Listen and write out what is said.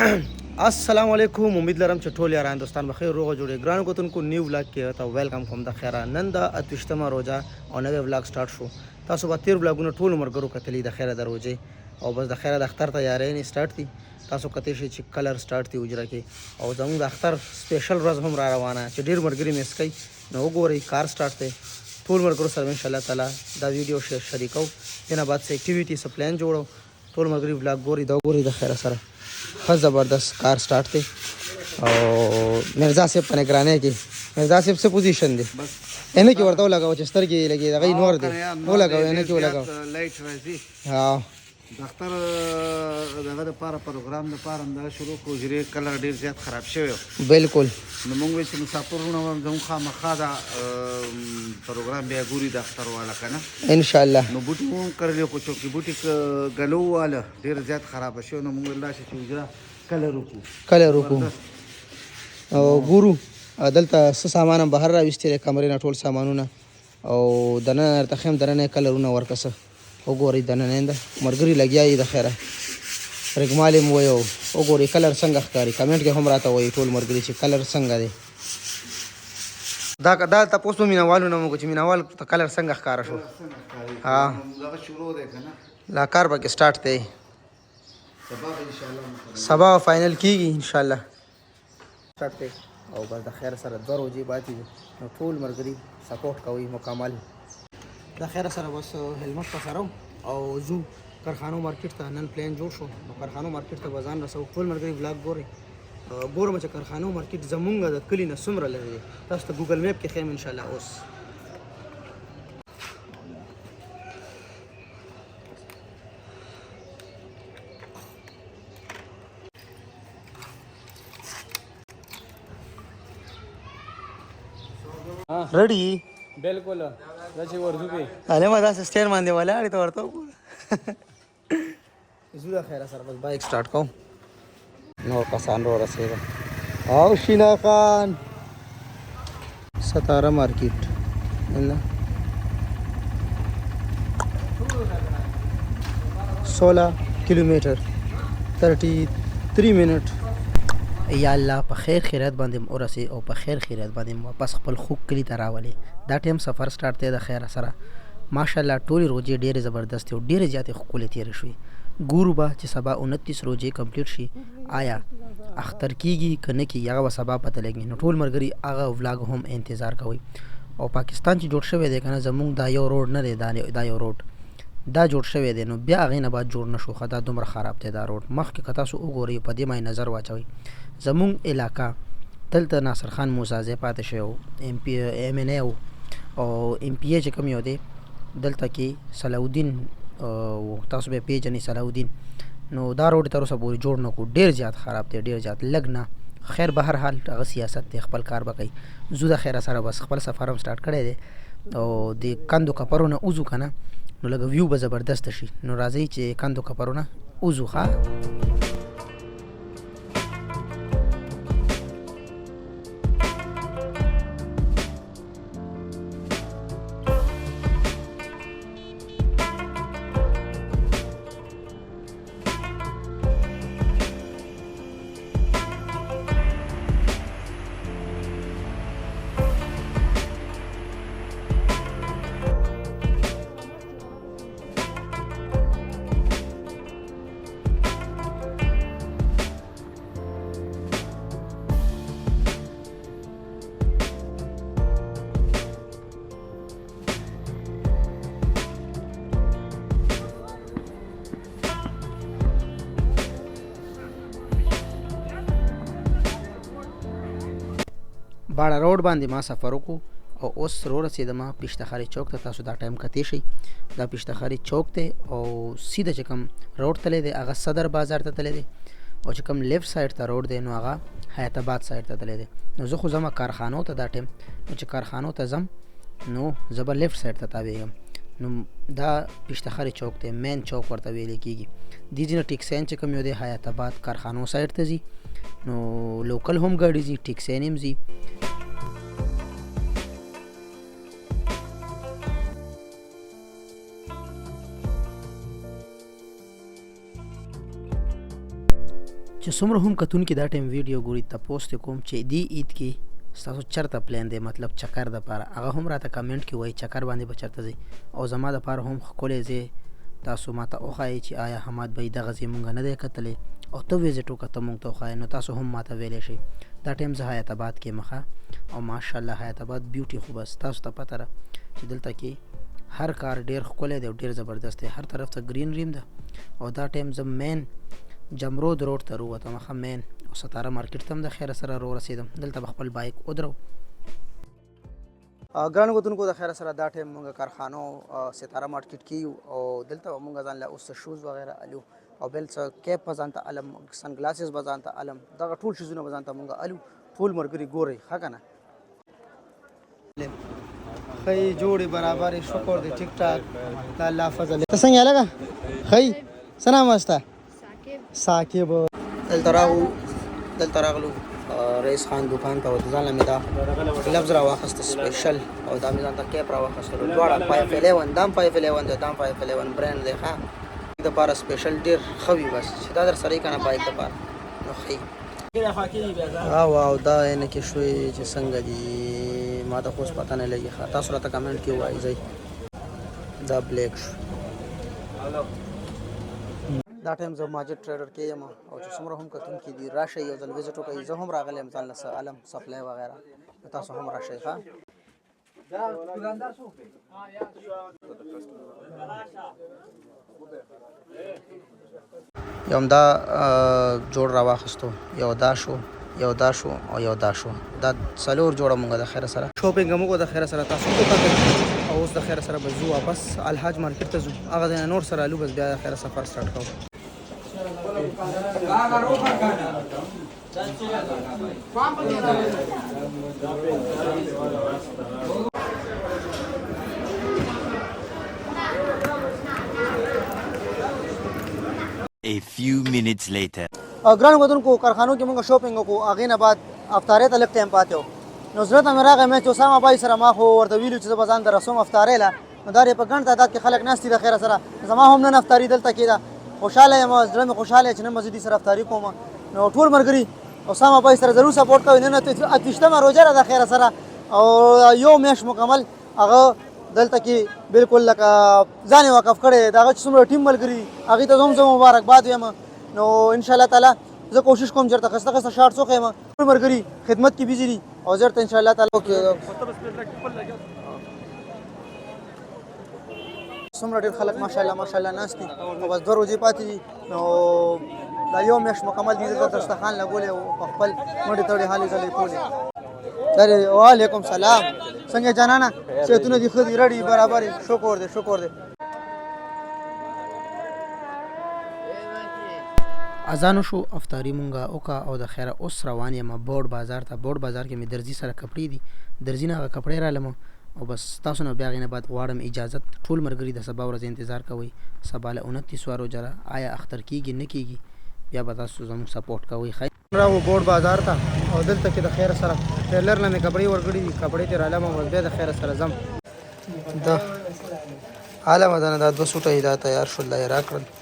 السلام علیکم. امید لرم چې ټول یاران دوستان بخیر روغ جوړې ګران کوتونکو نیو ولاګ کې ته ویلکم کوم د خیره نن د اتوشتمه روزه او نوې ولاګ سٹارټ شو. تاسو به تیر ولاګونه ټول مرګرو کتلې د خیره د روزې او بس د خیره د اختر تیارې نه سٹارټ دي. تاسو کته شي چې کلر سٹارټ دی وجره کې او زموږ د اختر سپیشل ورځ هم را روانه چې ډیر مرګري مس کوي نو وګورئ کار سٹارټ دی ټول مرګرو سره ان شاء الله تعالی دا ویډیو شریکو دنه بعد سه اکټیویټي س پلان جوړو ټول مرګري ولاګ ګوري دا ګوري د خیره سره خاص زبردست کار سٹارټ دی او مرزا صاحب په نگرانۍ کې مرزا صاحب څه پوزیشن دی بس انه کې ورته لګاو چې سترګې لګي دغه نور دی و لګاو انه کې لګاو لایټ راځي ها دفتر دغه لپاره پروګرام لپاره دا شروع کو جری کلر ډیر زیات خراب شوی بالکل نو موږ چې مسافرونه زموږ خامخا دا پروګرام بیا ګوري د اختر والا کنه ان شاء الله نو بوټي مو کړل کو چې بوټي غلو والا ډیر زیات خراب شوی نو موږ الله شي چې کلر وکړو او ګورو دلته څه سامان بهر را وستي کمرې نه ټول سامانونه او دنه تخم درنه کلرونه ورکسه وګورئ دنه نه مرګري لګیاي د خیره رګمالې مو یو وګورئ کلر څنګه ښکاری کمنټ کې هم راته وایي ټول مرګري چې کلر څنګه دی دا تاسو مینوالو نه مو چې مینوال ته کلر څنګه ښکارا شو ها دا شروع دی کنه لا کار به کې سٹارټ دی سبا فائنل کیږي ان شاء الله سٹارټ دی او بس د خیر سره دوه ورځې باقي نو ټول مرګري سپورټ کوي مکمل د خیر سره بس هلمت په سره او زو کارخانو مارکیټ ته نن پلان جوړ شو نو کارخانو مارکیټ ته بزان رسو ټول مرګري ولاګ ګوري ګورم چې کارخانو مارکیټ زمونږ د کلی نه سمره لري تاسو ته ګوګل میپ کې خیم ان شاء الله اوس रेडी बिल्कुल जैसे वर्जू पे अरे मजा स्टेयर मानने वाला अरे तो औरतों को जुदा खैर सर बस बाइक स्टार्ट करो नो कसान रो रसेगा आओ शीना खान सतारा मार्केट है 16 किलोमीटर 33 मिनट یا الله په خیر خیرات باندې اورسه او په خیر خیرات باندې واپس خپل خوک کلی ته راولي دا ټیم سفر سٹارټ دی د خیر سره ماشاءالله ټولې روزې ډېرې زبردست او ډېرې زیاتې خولې تیر شوې ګورو به چې سبا 29 روزې کمپلیټ شي آیا اختر کیږي کنه کی هغه سبا پته لګي نو ټول مرګري هغه ولاګ هم انتظار کوي او پاکستان چې جوړ شوی دی کنه زمونږ دا یو روډ نه دی دا یو روډ دا جوړ شوی دی نو بیا غینه بعد جوړ نشو خدا دومره خراب دی دا روډ مخکې کتا سو وګوري په دې مې نظر واچوي زمون علاقہ دلته ناصر خان موسازه پاتې شو ام پی ام ان او ام پی چې کوم یو دی دلته کې صلاح الدین او تاسو به پیژنې صلاح الدین نو دا روډ تر اوسه پورې جوړ نه کو ډیر زیات خراب دی ډیر زیات لګنه خیر به هر حال هغه سیاست دی خپل کار وکړي زو د خیر سره بس خپل سفر هم سٹارټ کړی دی او د کندو کپرونه اوزو کنه نو لګ ویو به زبردست شي نو راځي چې کندو کپرونه اوزو ښه باړه روډ باندې ما سفر وکړو او اوس رسیدم پشتخاري چوک ته تاسو دا ټایم کتی شي دا پشتخاري چوک ته او سیده چې کوم روډ تللی دی هغه صدر بازار ته تللی دی او چې کوم لیفټ سایډ ته روډ دی نو هغه حیات آباد سایډ ته تللی دی نو زه خو زما کارخانو ته دا ټایم نو چې کارخانو ته ځم نو زه به لیفټ سایډ ته تاویږم نو دا پشتخاري چوک ته مین چوک ورته ویل کېږي دې ځینې ټیکسیان چې کوم یو دی حیات آباد کارخانو سایډ ته ځي نو لوکل هم ګاډي ځي ټیکسیان هم ځي چې چې څومره هم کتونکي دا ټایم ویډیو ګوري تپوس ته کوم چې دی عید کې ستاسو چرته پلان دی مطلب چکر د پاره هغه هم راته کمنټ کې وایي چکر باندې به چرته ځي او زما د پاره هم ښکلی ځای تاسو ماته وښایئ چې آیا حماد بھائی دغه ځای مونږ نه دی کتلی او ته ویزټ وکړه ته مونږ ته وښایې نو تاسو هم ماته ویلی شئ دا ټایم زه حیات آباد کې مخه او ماشاءالله حیات آباد بیوټي خو بس تاسو ته پته ده چې دلته کې هر کار ډیر ښکلی دی او ډیر زبردست دی هر طرف ته ګرین ریم ده او دا ټایم زه مین جمرود روډ ته راووتم ښه مین او ستاره مارکیټ ته هم د خیره سره رسېدم دلته به خپل بایک ودرو ګرانو کتونکو د خیره سره دا ټایم مونږ کارخانو ستاره مارکیټ کې یو او دلته به مونږ ځان له اوس شوز وغیره الو او بل څه کیپ به ځان ته الم سن ګلاسز به ځان ته الم دغه ټول شیزونه به ځان ته مونږ الو ټول ملګري ګورئ ښه که نه ښه جوړې برابرې شکر دی ټیک ټاک د الله فضل ته څنګه لګه ښه څه نام ستا ثاقب دلته راغلو رئیس خان دکان ته او ځان له مې دا ګلفز راواخېسته سپیشل او دا مې ځان ته کیپ راواخېستلو دواړه 511 دا هم 511 دی دا هم 511 برانډ دی ښه دپاره سپیشل ډېر ښه وي بس چې دا در سره یې که نه بایک دپاره نو ښه واو دا یعنې کې شوی چې څنګه دي ما ته خو اوس پته نه لګي ښه تاسو راته کمنټ کې ووایئ ځئ دا بلیک شو دا ټایم زه ماجد ټریډر کې یم او چې څومره هم کتونکي دي راشئ یو ځل وزټ وکړئ زه هم راغلی یم ځان له څه علم سپلای وغیره تاسو هم راشئ ښه یو همدا جوړ راواخیستو یو دا شو یو دا شو او یو دا شو دا څلور جوړه مونږ د خیره سره شاپینګ هم وکړو د خیره سره تاسو وکتل او اوس د خیره سره به ځو واپس الحاج مارکیټ ته ځو هغه ځای نور سره الو بس بیا د خیره سفر سټارټ کوو A few minutes later. ګرانو کتونکو کارخانو کې موږ شاپینګ وکړو هغې نه بعد افطارۍ ته لږ ټایم پاتې و نو زړه ته مې راغی مې چې اسامه بای سره ما خو ورته ویلو چې زه به ځان ته رسوم افطارۍ له نو دا په ګڼ تعداد کې خلک ناست دي د خیره سره زما هم نن افطاري دلته کېده خوشحاله یم زړه مې خوشحاله چې نن به زه دې سره افطاري کوم نو ټول ملګري اسامه بای سره ضرور سپورټ کوئ نن 28مه روژه ده د خیره سره او یو میاشت مکمل هغه دلته کې بالکل لکه ځان یې وقف کړی د هغه چې څومره ټیم ملګري هغې ته هم زه مبارکباد وایم نو انشاءالله تعالی زه کوشش کوم ژر ته خسته خسته شارټس وښیم ټول ملګري خدمت کې بیزي دي او ژر ته انشاءالله تعالی څومره ډېر خلک ماشاءالله ناست دي او بس 2 ورځې پاتې دي نو دا یو میاشت مکمل دي دلته دسترخوان لګولی او په خپل مړې تړې هلې ځلې کولې وعلیکم سلام څنګه جانانه صحتونه دي ښه دي رډي برابر شکر دی اذان شو افطاری مونږه وکړه او د خیره اوس روان یم بوړ بازار ته بوړ بازار کې مې درزي سره کپړې دي درزي نه هغه کپړې رالم او بس تاسو نه بیا هغې نه بعد غواړم اجازت ټول ملګري د سبا ورځې انتظار کوئ سبا له 29 روژه ده آیا اختر کېږي نه کېږي بیا به تاسو زموږ سپورټ کوئ راو بوړ بازار ته او دلته کې د خیره سره ټیلر نه مې کپړې ورکړي دي کپړې ترې رالم او بس بیا د خیره سره ځم د عالمه ده نه دا 2 سوټه یې دا تیار شول دا یې راکړل